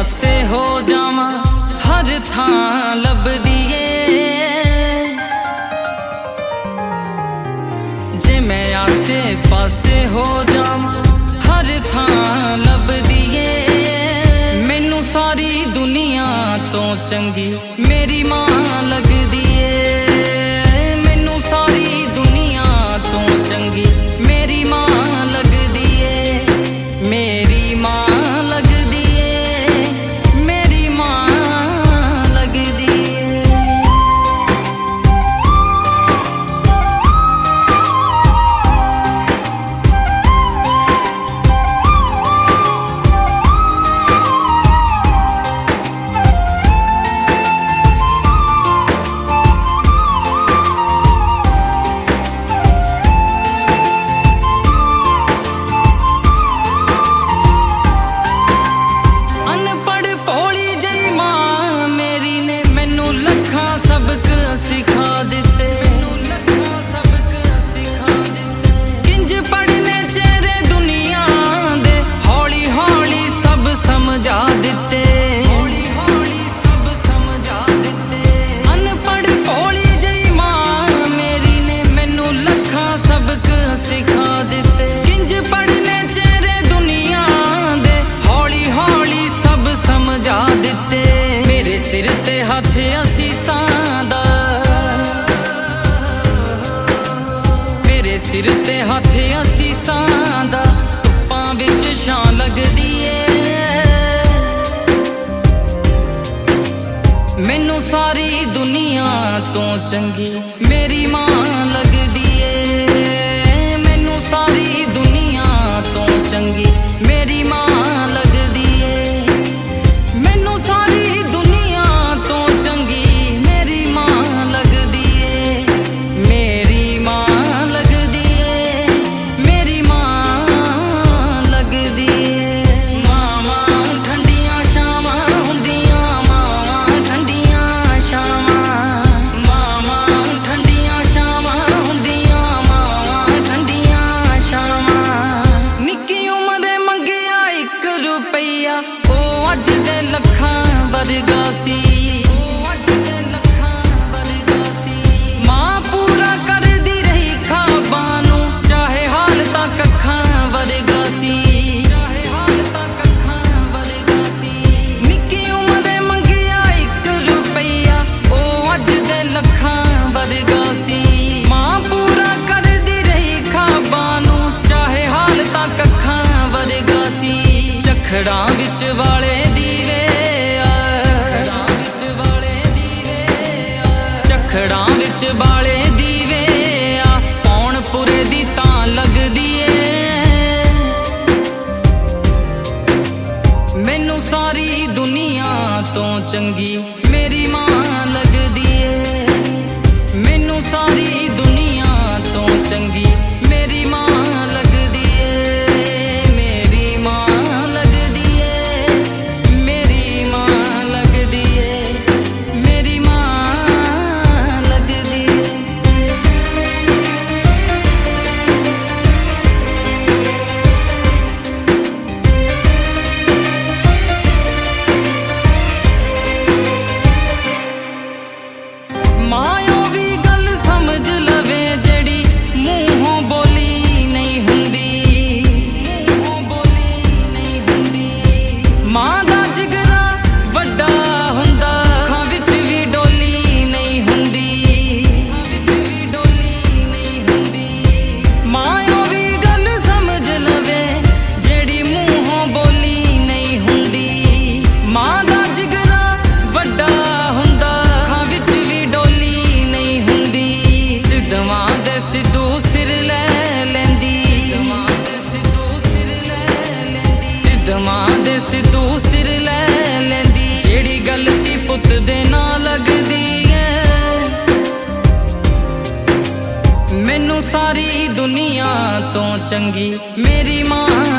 पासे हो जावा हर थां लभदी ए। जे मैं आसे पासे हो जावा हर थां लभदी ए। मैनू सारी दुनिया तो चंगी मेरी मां लगदी ए। मैनू सारी दुनिया तो चंगी मेरी मां लगदी ए। मेरी मां लगदी ए, मेरी मां लगदी ए। सिर ते हथ असीसां दा धुप्पां विच छां लगदी ए। मैनू सारी दुनिया तो चंगी मेरी मां लगदी ए। मैनू सारी दुनिया तो चंगी मेरी मां लगदी ए। मैनू सारी दुनिया तो चंगी मेरी मां लगदी ए। मेरी मां खड़ां विच वाले दीवे चखड़ां विच वाले दीवे पौन पुरे दी तां लगदी ए। मैनू सारी दुनिया तो चंगी मेरी मां लगदी ए। मैनू सारी दुनिया तो चंगी मेरी मां लगदी ए। सिद्धू सिर ले लेंदी जेड़ी गलती पुत दे ना लगदी है। मैनू सारी दुनिया तो चंगी मेरी मां